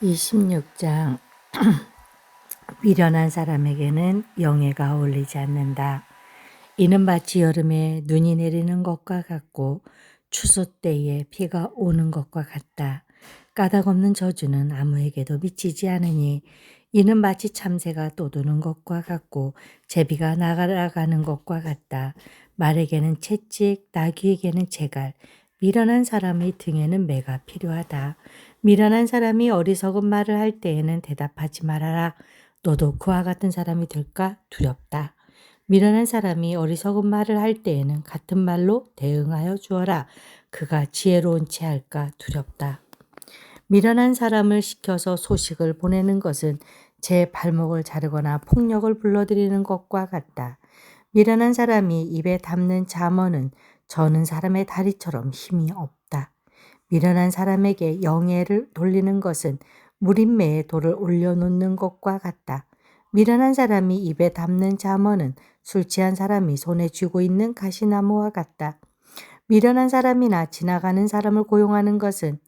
26장 미련한 사람에게는 영예가 어울리지 않는다. 이는 마치 여름에 눈이 내리는 것과 같고 추수 때에 비가 오는 것과 같다. 까닭없는 저주는 아무에게도 미치지 않으니 이는 마치 참새가 떠도는 것과 같고 제비가 나가는 것과 같다. 말에게는 채찍, 나귀에게는 재갈, 미련한 사람의 등에는 매가 필요하다. 미련한 사람이 어리석은 말을 할 때에는 대답하지 말아라. 너도 그와 같은 사람이 될까 두렵다. 미련한 사람이 어리석은 말을 할 때에는 같은 말로 대응하여 주어라. 그가 지혜로운 채 할까 두렵다. 미련한 사람을 시켜서 소식을 보내는 것은 제 발목을 자르거나 폭력을 불러들이는 것과 같다. 미련한 사람이 입에 담는 잠언은 저는 사람의 다리처럼 힘이 없다. 미련한 사람에게 영예를 돌리는 것은 무림매에 돌을 올려놓는 것과 같다. 미련한 사람이 입에 담는 잠언은 술 취한 사람이 손에 쥐고 있는 가시나무와 같다. 미련한 사람이나 지나가는 사람을 고용하는 것은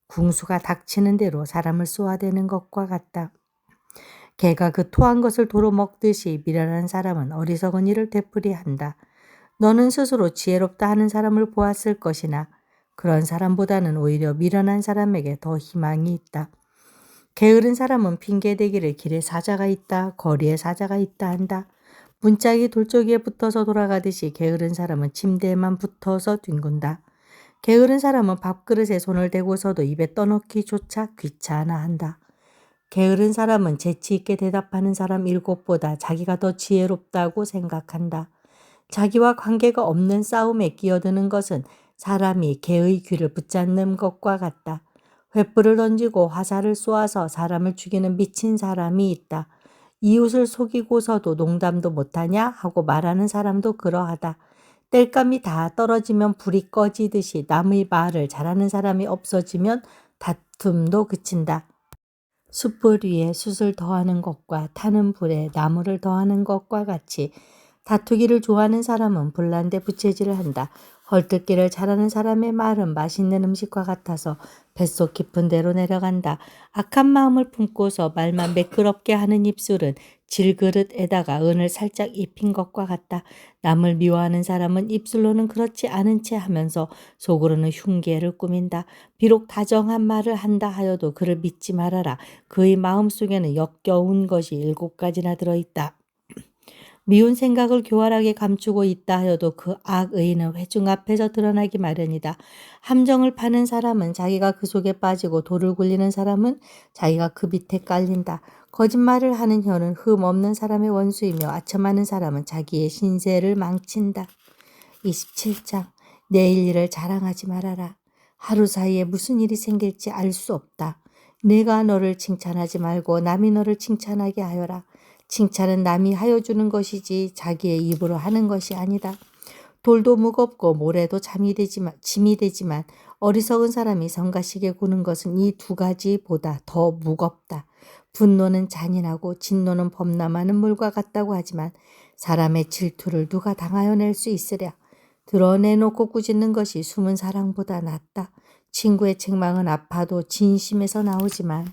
궁수가 닥치는 대로 사람을 쏘아대는 것과 같다. 개가 그 토한 것을 도로 먹듯이 미련한 사람은 어리석은 일을 되풀이한다. 너는 스스로 지혜롭다 하는 사람을 보았을 것이나 그런 사람보다는 오히려 미련한 사람에게 더 희망이 있다. 게으른 사람은 핑계대기를 길에 사자가 있다, 거리에 사자가 있다 한다. 문짝이 돌조기에 붙어서 돌아가듯이 게으른 사람은 침대에만 붙어서 뒹군다. 게으른 사람은 밥그릇에 손을 대고서도 입에 떠넣기조차 귀찮아한다. 게으른 사람은 재치 있게 대답하는 사람 7보다 자기가 더 지혜롭다고 생각한다. 자기와 관계가 없는 싸움에 끼어드는 것은 사람이 개의 귀를 붙잡는 것과 같다. 횃불을 던지고 화살을 쏘아서 사람을 죽이는 미친 사람이 있다. 이웃을 속이고서도 농담도 못하냐 하고 말하는 사람도 그러하다. 땔감이 다 떨어지면 불이 꺼지듯이 남의 말을 잘하는 사람이 없어지면 다툼도 그친다. 숯불 위에 숯을 더하는 것과 타는 불에 나무를 더하는 것과 같이 다투기를 좋아하는 사람은 불난데 부채질을 한다. 헐뜯기를 잘하는 사람의 말은 맛있는 음식과 같아서 뱃속 깊은 데로 내려간다. 악한 마음을 품고서 말만 매끄럽게 하는 입술은 질그릇에다가 은을 살짝 입힌 것과 같다. 남을 미워하는 사람은 입술로는 그렇지 않은 채 하면서 속으로는 흉계를 꾸민다. 비록 다정한 말을 한다 하여도 그를 믿지 말아라. 그의 마음속에는 역겨운 것이 7가지나 들어있다. 미운 생각을 교활하게 감추고 있다 하여도 그 악의는 회중 앞에서 드러나기 마련이다. 함정을 파는 사람은 자기가 그 속에 빠지고 돌을 굴리는 사람은 자기가 그 밑에 깔린다. 거짓말을 하는 혀는 흠 없는 사람의 원수이며 아첨하는 사람은 자기의 신세를 망친다. 27장 내일 일을 자랑하지 말아라. 하루 사이에 무슨 일이 생길지 알 수 없다. 내가 너를 칭찬하지 말고 남이 너를 칭찬하게 하여라. 칭찬은 남이 하여 주는 것이지 자기의 입으로 하는 것이 아니다. 돌도 무겁고 모래도 짐이 되지만 어리석은 사람이 성가시게 구는 것은 이 2가지보다 더 무겁다. 분노는 잔인하고 진노는 범람하는 물과 같다고 하지만 사람의 질투를 누가 당하여 낼 수 있으랴. 드러내놓고 꾸짖는 것이 숨은 사랑보다 낫다. 친구의 책망은 아파도 진심에서 나오지만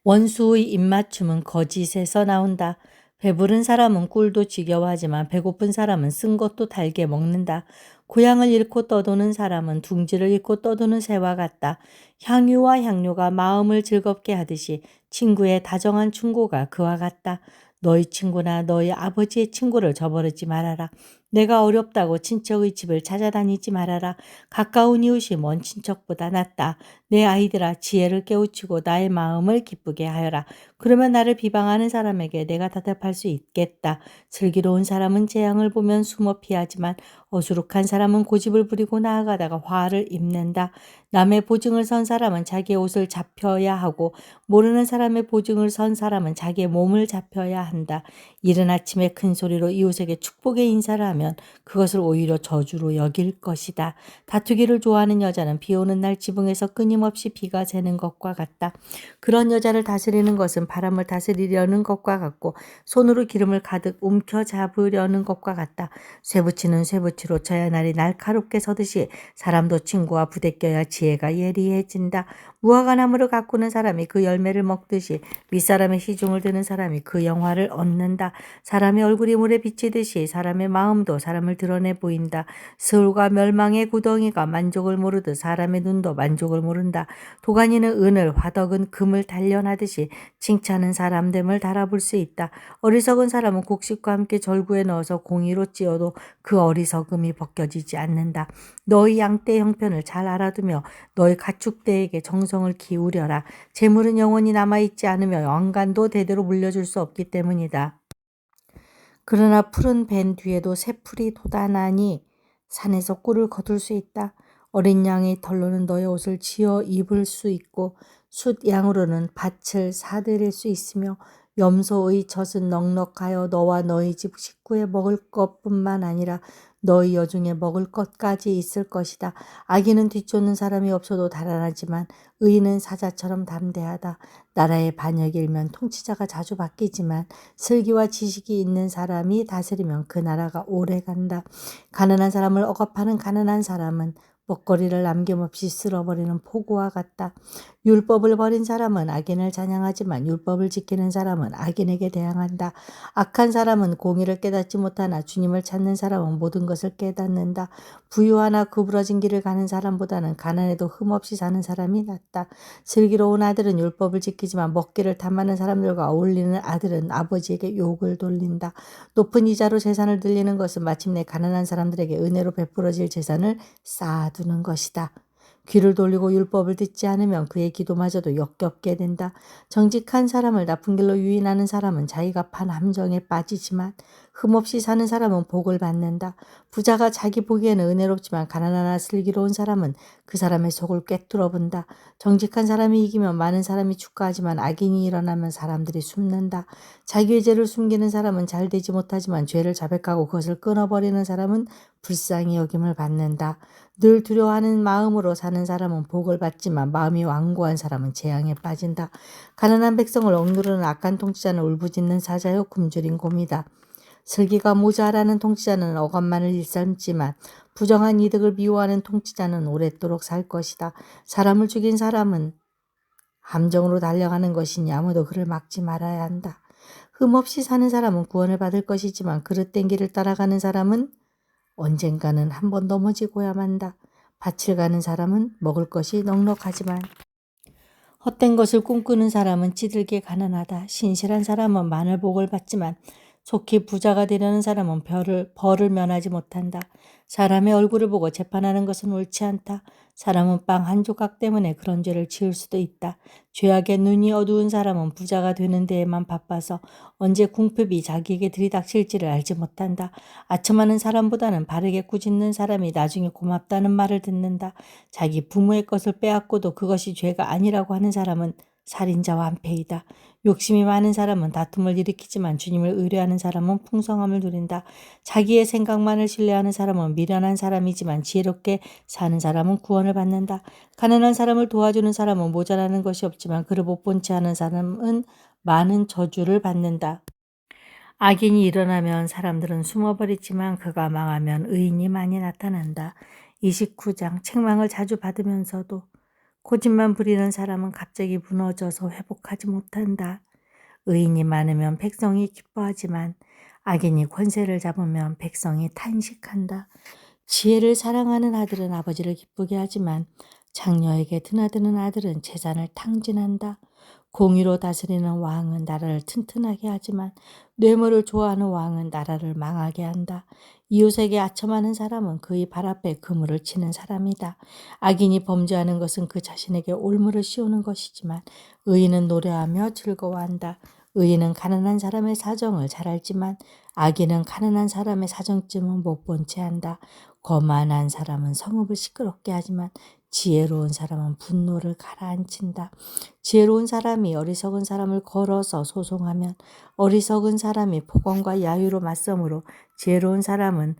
원수의 입맞춤은 거짓에서 나온다. 배부른 사람은 꿀도 지겨워하지만 배고픈 사람은 쓴 것도 달게 먹는다. 고향을 잃고 떠도는 사람은 둥지를 잃고 떠도는 새와 같다. 향유와 향료가 마음을 즐겁게 하듯이 친구의 다정한 충고가 그와 같다. 너희 친구나 너희 아버지의 친구를 저버리지 말아라. 내가 어렵다고 친척의 집을 찾아다니지 말아라. 가까운 이웃이 먼 친척보다 낫다. 내 아이들아 지혜를 깨우치고 나의 마음을 기쁘게 하여라. 그러면 나를 비방하는 사람에게 내가 대답할 수 있겠다. 슬기로운 사람은 재앙을 보면 숨어 피하지만 어수룩한 사람은 고집을 부리고 나아가다가 화를 입는다. 남의 보증을 선 사람은 자기의 옷을 잡혀야 하고 모르는 사람의 보증을 선 사람은 자기의 몸을 잡혀야 한다. 이른 아침에 큰 소리로 이웃에게 축복의 인사를 하면 그것을 오히려 저주로 여길 것이다. 다투기를 좋아하는 여자는 비 오는 날 지붕에서 끊임없이 비가 새는 것과 같다. 그런 여자를 다스리는 것은 바람을 다스리려는 것과 같고 손으로 기름을 가득 움켜잡으려는 것과 같다. 쇠붙이는 쇠붙이로 져야 날이 날카롭게 서듯이 사람도 친구와 부대껴야 지혜가 예리해진다. 무화과 나무를 가꾸는 사람이 그 열매를 먹듯이 윗사람의 시중을 드는 사람이 그 영화를 얻는다. 사람의 얼굴이 물에 비치듯이 사람의 마음도 사람을 드러내 보인다. 스울과 멸망의 구덩이가 만족을 모르듯 사람의 눈도 만족을 모른다. 도가니는 은을, 화덕은 금을 단련하듯이 칭찬은 사람됨을 달아볼 수 있다. 어리석은 사람은 곡식과 함께 절구에 넣어서 공이로 찧어도 그 어리석음이 벗겨지지 않는다. 너희 양떼 형편을 잘 알아두며 너희 가축대에게 정성을 기울여라. 재물은 영원히 남아있지 않으며 왕관도 대대로 물려줄 수 없기 때문이다. 그러나 푸른 밴 뒤에도 새풀이 돋아나니 산에서 꿀을 거둘 수 있다. 어린 양의 털로는 너의 옷을 지어 입을 수 있고 숫 양으로는 밭을 사들일 수 있으며 염소의 젖은 넉넉하여 너와 너희 집 식구에 먹을 것뿐만 아니라 너희 여중에 먹을 것까지 있을 것이다. 악인은 뒤쫓는 사람이 없어도 달아나지만 의인은 사자처럼 담대하다. 나라의 반역이 일면 통치자가 자주 바뀌지만 슬기와 지식이 있는 사람이 다스리면 그 나라가 오래 간다. 가난한 사람을 억압하는 가난한 사람은 먹거리를 남김없이 쓸어버리는 폭우와 같다. 율법을 버린 사람은 악인을 찬양하지만 율법을 지키는 사람은 악인에게 대항한다. 악한 사람은 공의를 깨닫지 못하나 주님을 찾는 사람은 모든 것을 깨닫는다. 부유하나 구부러진 길을 가는 사람보다는 가난해도 흠없이 사는 사람이 낫다. 슬기로운 아들은 율법을 지키지만 먹기를 탐하는 사람들과 어울리는 아들은 아버지에게 욕을 돌린다. 높은 이자로 재산을 늘리는 것은 마침내 가난한 사람들에게 은혜로 베풀어질 재산을 쌓아두는 것이다. 귀를 돌리고 율법을 듣지 않으면 그의 기도마저도 역겹게 된다. 정직한 사람을 나쁜 길로 유인하는 사람은 자기가 판 함정에 빠지지만 흠없이 사는 사람은 복을 받는다. 부자가 자기 보기에는 은혜롭지만 가난하나 슬기로운 사람은 그 사람의 속을 꿰뚫어 본다. 정직한 사람이 이기면 많은 사람이 축하하지만 악인이 일어나면 사람들이 숨는다. 자기의 죄를 숨기는 사람은 잘 되지 못하지만 죄를 자백하고 그것을 끊어버리는 사람은 불쌍히 여김을 받는다. 늘 두려워하는 마음으로 사는 사람은 복을 받지만 마음이 완고한 사람은 재앙에 빠진다. 가난한 백성을 억누르는 악한 통치자는 울부짖는 사자요 굶주린 곰이다. 슬기가 모자라는 통치자는 억압만을 일삼지만 부정한 이득을 미워하는 통치자는 오랫도록 살 것이다. 사람을 죽인 사람은 함정으로 달려가는 것이니 아무도 그를 막지 말아야 한다. 흠없이 사는 사람은 구원을 받을 것이지만 그릇된 길을 따라가는 사람은 언젠가는 한 번 넘어지고야 만다. 밭을 가는 사람은 먹을 것이 넉넉하지만 헛된 것을 꿈꾸는 사람은 찌들게 가난하다. 신실한 사람은 많은 복을 받지만 속히 부자가 되려는 사람은 벌을 면하지 못한다. 사람의 얼굴을 보고 재판하는 것은 옳지 않다. 사람은 빵 한 조각 때문에 그런 죄를 지을 수도 있다. 죄악에 눈이 어두운 사람은 부자가 되는 데에만 바빠서 언제 궁핍이 자기에게 들이닥칠지를 알지 못한다. 아첨하는 사람보다는 바르게 꾸짖는 사람이 나중에 고맙다는 말을 듣는다. 자기 부모의 것을 빼앗고도 그것이 죄가 아니라고 하는 사람은 살인자와 한패이다. 욕심이 많은 사람은 다툼을 일으키지만 주님을 의뢰하는 사람은 풍성함을 누린다. 자기의 생각만을 신뢰하는 사람은 미련한 사람이지만 지혜롭게 사는 사람은 구원을 받는다. 가난한 사람을 도와주는 사람은 모자라는 것이 없지만 그를 못 본 채 하는 사람은 많은 저주를 받는다. 악인이 일어나면 사람들은 숨어버리지만 그가 망하면 의인이 많이 나타난다. 29장 책망을 자주 받으면서도 고집만 부리는 사람은 갑자기 무너져서 회복하지 못한다. 의인이 많으면 백성이 기뻐하지만 악인이 권세를 잡으면 백성이 탄식한다. 지혜를 사랑하는 아들은 아버지를 기쁘게 하지만 장녀에게 드나드는 아들은 재산을 탕진한다. 공의로 다스리는 왕은 나라를 튼튼하게 하지만 뇌물을 좋아하는 왕은 나라를 망하게 한다. 이웃에게 아첨하는 사람은 그의 발 앞에 그물을 치는 사람이다. 악인이 범죄하는 것은 그 자신에게 올무를 씌우는 것이지만 의인은 노래하며 즐거워한다. 의인은 가난한 사람의 사정을 잘 알지만 악인은 가난한 사람의 사정쯤은 못 본 채 한다. 거만한 사람은 성읍을 시끄럽게 하지만 지혜로운 사람은 분노를 가라앉힌다. 지혜로운 사람이 어리석은 사람을 걸어서 소송하면 어리석은 사람이 폭언과 야유로 맞서므로 지혜로운 사람은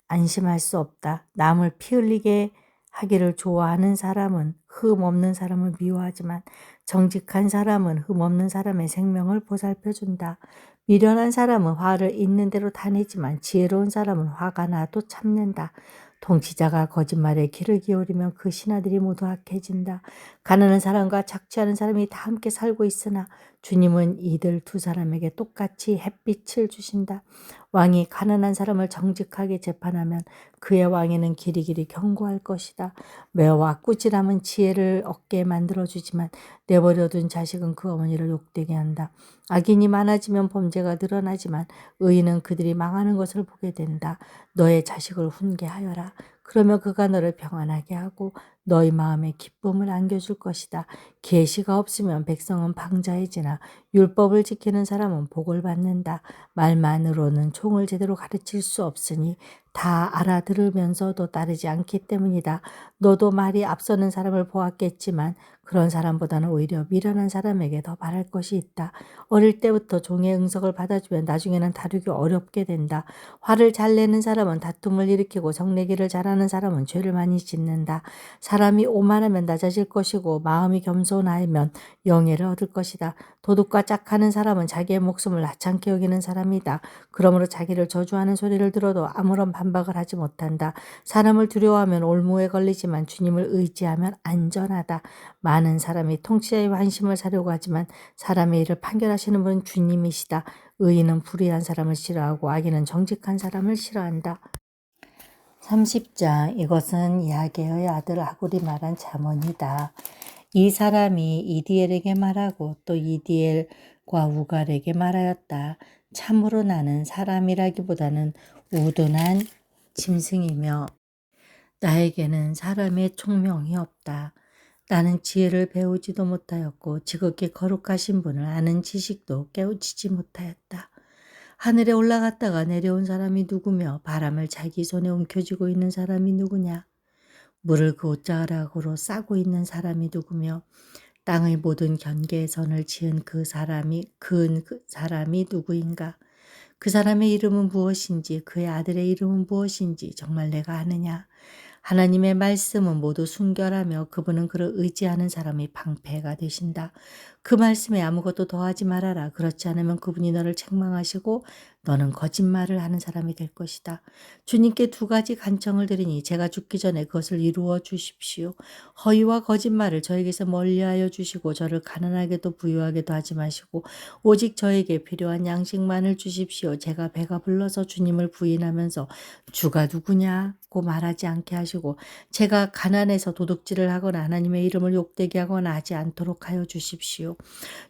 안심할 수 없다. 남을 피 흘리게 하기를 좋아하는 사람은 흠 없는 사람을 미워하지만 정직한 사람은 흠 없는 사람의 생명을 보살펴준다. 미련한 사람은 화를 있는 대로 타내지만 지혜로운 사람은 화가 나도 참는다. 통치자가 거짓말에 귀를 기울이면 그 신하들이 모두 악해진다. 가난한 사람과 착취하는 사람이 다 함께 살고 있으나 주님은 이들 두 사람에게 똑같이 햇빛을 주신다. 왕이 가난한 사람을 정직하게 재판하면 그의 왕에는 길이길이 경고할 것이다. 매와 꾸지람은 지혜를 얻게 만들어주지만 내버려둔 자식은 그 어머니를 욕되게 한다. 악인이 많아지면 범죄가 늘어나지만 의인은 그들이 망하는 것을 보게 된다. 너의 자식을 훈계하여라. 그러면 그가 너를 평안하게 하고 너희 마음에 기쁨을 안겨줄 것이다. 계시가 없으면 백성은 방자해지나 율법을 지키는 사람은 복을 받는다. 말만으로는 총을 제대로 가르칠 수 없으니 다 알아들으면서도 따르지 않기 때문이다. 너도 말이 앞서는 사람을 보았겠지만 그런 사람보다는 오히려 미련한 사람에게 더 바랄 것이 있다. 어릴 때부터 종의 응석을 받아주면 나중에는 다루기 어렵게 된다. 화를 잘 내는 사람은 다툼을 일으키고 성내기를 잘하는 사람은 죄를 많이 짓는다. 사람이 오만하면 낮아질 것이고 마음이 겸손하면 영예를 얻을 것이다. 도둑과 짝하는 사람은 자기의 목숨을 하찮게 여기는 사람이다. 그러므로 자기를 저주하는 소리를 들어도 아무런 반박을 하지 못한다. 사람을 두려워하면 올무에 걸리지만 주님을 의지하면 안전하다. 많은 사람이 통치자의 환심을 사려고 하지만 사람의 일을 판결하시는 분은 주님이시다. 의인은 불의한 사람을 싫어하고 악인은 정직한 사람을 싫어한다. 30장 이것은 야게의 아들 아굴이 말한 잠언이다. 이 사람이 이디엘에게 말하고 또 이디엘과 우갈에게 말하였다. 참으로 나는 사람이라기보다는 우둔한 짐승이며 나에게는 사람의 총명이 없다. 나는 지혜를 배우지도 못하였고 지극히 거룩하신 분을 아는 지식도 깨우치지 못하였다. 하늘에 올라갔다가 내려온 사람이 누구며 바람을 자기 손에 움켜쥐고 있는 사람이 누구냐? 물을 그 옷자락으로 싸고 있는 사람이 누구며 땅의 모든 경계의 선을 지은 그 사람이 누구인가? 그 사람의 이름은 무엇인지 그의 아들의 이름은 무엇인지 정말 내가 아느냐? 하나님의 말씀은 모두 순결하며 그분은 그를 의지하는 사람이 방패가 되신다. 그 말씀에 아무것도 더하지 말아라. 그렇지 않으면 그분이 너를 책망하시고 너는 거짓말을 하는 사람이 될 것이다. 주님께 두 가지 간청을 드리니 제가 죽기 전에 그것을 이루어 주십시오. 허위와 거짓말을 저에게서 멀리하여 주시고 저를 가난하게도 부유하게도 하지 마시고 오직 저에게 필요한 양식만을 주십시오. 제가 배가 불러서 주님을 부인하면서 주가 누구냐고 말하지 않게 하시고 제가 가난해서 도둑질을 하거나 하나님의 이름을 욕되게 하거나 하지 않도록 하여 주십시오.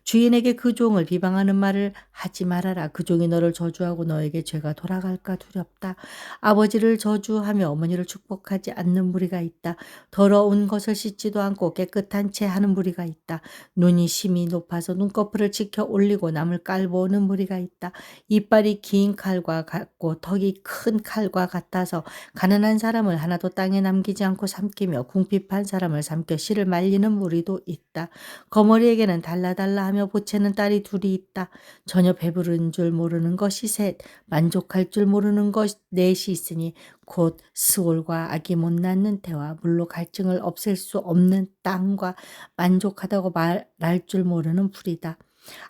주인에게 그 종을 비방하는 말을 하지 말아라. 그 종이 너를 저주하고 너에게 죄가 돌아갈까 두렵다. 아버지를 저주하며 어머니를 축복하지 않는 무리가 있다. 더러운 것을 씻지도 않고 깨끗한 채 하는 무리가 있다. 눈이 심히 높아서 눈꺼풀을 치켜 올리고 남을 깔보는 무리가 있다. 이빨이 긴 칼과 같고 턱이 큰 칼과 같아서 가난한 사람을 하나도 땅에 남기지 않고 삼키며 궁핍한 사람을 삼켜 실을 말리는 무리도 있다. 거머리에게는 달라달라 하며 보채는 딸이 둘이 있다. 전혀 배부른 줄 모르는 것이 셋, 만족할 줄 모르는 것 넷이 있으니 곧 스올과 악이 못 낳는 태와 물로 갈증을 없앨 수 없는 땅과 만족하다고 말할 줄 모르는 불이다.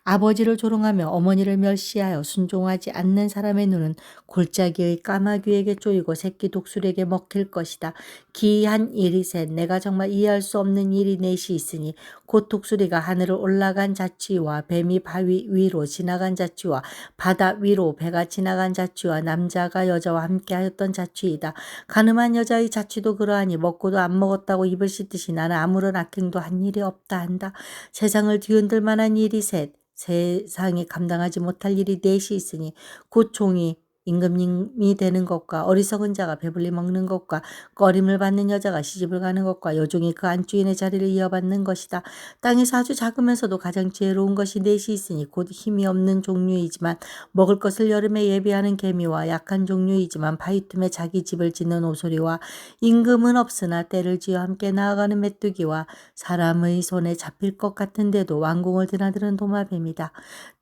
아버지를 조롱하며 어머니를 멸시하여 순종하지 않는 사람의 눈은 골짜기의 까마귀에게 쪼이고 새끼 독수리에게 먹힐 것이다. 기이한 일이 셋, 내가 정말 이해할 수 없는 일이 넷이 있으니 곧 독수리가 하늘을 올라간 자취와 뱀이 바위 위로 지나간 자취와 바다 위로 배가 지나간 자취와 남자가 여자와 함께하였던 자취이다. 가늠한 여자의 자취도 그러하니 먹고도 안 먹었다고 입을 씻듯이 나는 아무런 악행도 한 일이 없다 한다. 세상을 뒤흔들 만한 일이 셋, 세상이 감당하지 못할 일이 넷이 있으니 곧 종이 임금님이 되는 것과 어리석은 자가 배불리 먹는 것과 꺼림을 받는 여자가 시집을 가는 것과 여종이 그 안주인의 자리를 이어받는 것이다. 땅에서 아주 작으면서도 가장 지혜로운 것이 넷이 있으니 곧 힘이 없는 종류이지만 먹을 것을 여름에 예비하는 개미와 약한 종류이지만 바위틈에 자기 집을 짓는 오소리와 임금은 없으나 때를 지어 함께 나아가는 메뚜기와 사람의 손에 잡힐 것 같은데도 왕궁을 드나드는 도마뱀이다.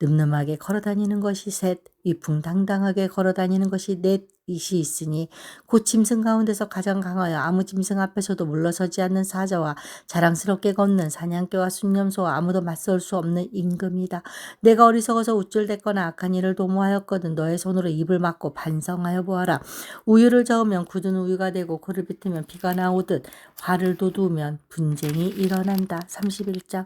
늠름하게 걸어다니는 것이 셋, 위풍당당하게 걸어다니는 것이 넷 이시 있으니 곧 짐승 가운데서 가장 강하여 아무 짐승 앞에서도 물러서지 않는 사자와 자랑스럽게 걷는 사냥개와 순념소와 아무도 맞설 수 없는 임금이다. 내가 어리석어서 우쭐댔거나 악한 일을 도모하였거든 너의 손으로 입을 막고 반성하여 보아라. 우유를 저으면 굳은 우유가 되고 코를 비트면 피가 나오듯 화를 돋우면 분쟁이 일어난다. 31장.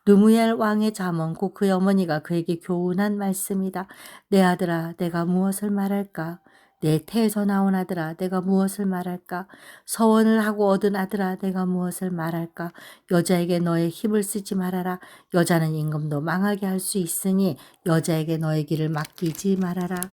르무엘 왕의 잠언 곧 그의 어머니가 그에게 교훈한 말씀이다. 내 아들아 내가 무엇을 말할까? 내 태에서 나온 아들아 내가 무엇을 말할까? 서원을 하고 얻은 아들아 내가 무엇을 말할까? 여자에게 너의 힘을 쓰지 말아라. 여자는 임금도 망하게 할 수 있으니 여자에게 너의 길을 맡기지 말아라.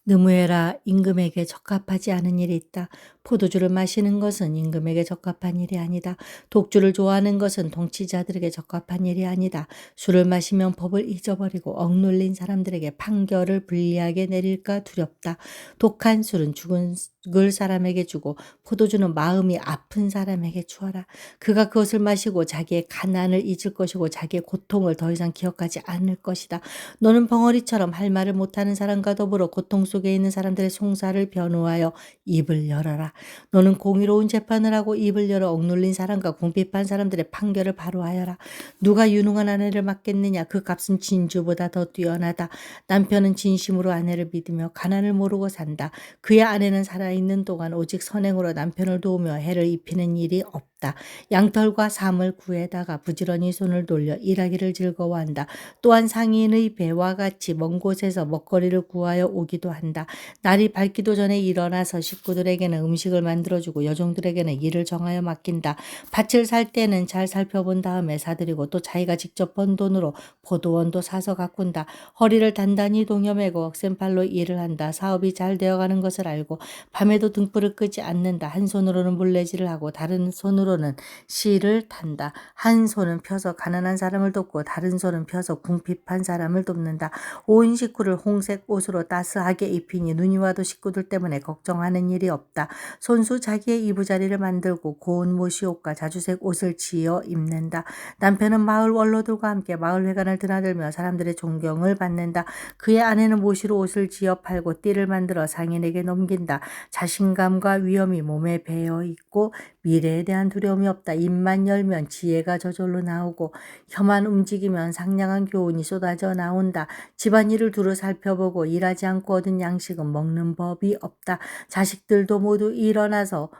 느무에라 임금에게 적합하지 않은 일이 있다. 포도주를 마시는 것은 임금에게 적합한 일이 아니다. 독주를 좋아하는 것은 통치자들에게 적합한 일이 아니다. 술을 마시면 법을 잊어버리고 억눌린 사람들에게 판결을 불리하게 내릴까 두렵다. 독한 술은 죽을 사람에게 주고 포도주는 마음이 아픈 사람에게 주어라. 그가 그것을 마시고 자기의 가난을 잊을 것이고 자기의 고통을 더 이상 기억하지 않을 것이다. 너는 벙어리처럼 할 말을 못하는 사람과 더불어 고통 속에 있는 사람들의 송사를 변호하여 입을 열어라. 너는 공의로운 재판을 하고 입을 열어 억눌린 사람과 궁핍한 사람들의 판결을 바로 하여라. 누가 유능한 아내를 맡겠느냐? 그 값은 진주보다 더 뛰어나다. 남편은 진심으로 아내를 믿으며 가난을 모르고 산다. 그의 아내는 살아있는 동안 오직 선행으로 남편을 도우며 해를 입히는 일이 없다. 양털과 삶을 구해다가 부지런히 손을 돌려 일하기를 즐거워한다. 또한 상인의 배와 같이 먼 곳에서 먹거리를 구하여 오기도 한다. 날이 밝기도 전에 일어나서 식구들에게는 음식을 만들어주고 여종들에게는 일을 정하여 맡긴다. 밭을 살 때는 잘 살펴본 다음에 사들이고 또 자기가 직접 번 돈으로 포도원도 사서 가꾼다. 허리를 단단히 동여매고 억센팔로 일을 한다. 사업이 잘 되어가는 것을 알고 밤에도 등불을 끄지 않는다. 한 손으로는 물레질을 하고 다른 손으로는 실을 탄다. 한 손은 펴서 가난한 사람을 돕고 다른 손은 펴서 궁핍한 사람을 돕는다. 온 식구를 홍색 옷으로 따스하게 입히니 눈이 와도 식구들 때문에 걱정하는 일이 없다. 손수 자기의 이부자리를 만들고 고운 모시옷과 자주색 옷을 지어 입는다. 남편은 마을 원로들과 함께 마을 회관을 드나들며 사람들의 존경을 받는다. 그의 아내는 모시로 옷을 지어 팔고 띠를 만들어 상인에게 넘긴다. 자신감과 위엄이 몸에 배어 있고 미래에 대한 두려움이 없다. 입만 열면 지혜가 저절로 나오고 혀만 움직이면 상냥한 교훈이 쏟아져 나온다. 집안일을 두루 살펴보고 일하지 않고 얻은 양식은 먹는 법이 없다. 자식들도 모두 일어나서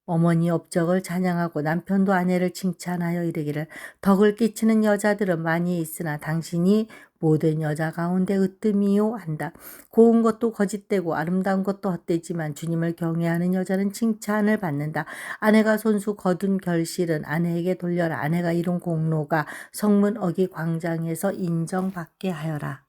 어머니 업적을 찬양하고 남편도 아내를 칭찬하여 이르기를 덕을 끼치는 여자들은 많이 있으나 당신이 모든 여자 가운데 으뜸이요 한다. 고운 것도 거짓되고 아름다운 것도 헛되지만 주님을 경외하는 여자는 칭찬을 받는다. 아내가 손수 거둔 결실은 아내에게 돌려라. 아내가 이룬 공로가 성문 어기 광장에서 인정받게 하여라.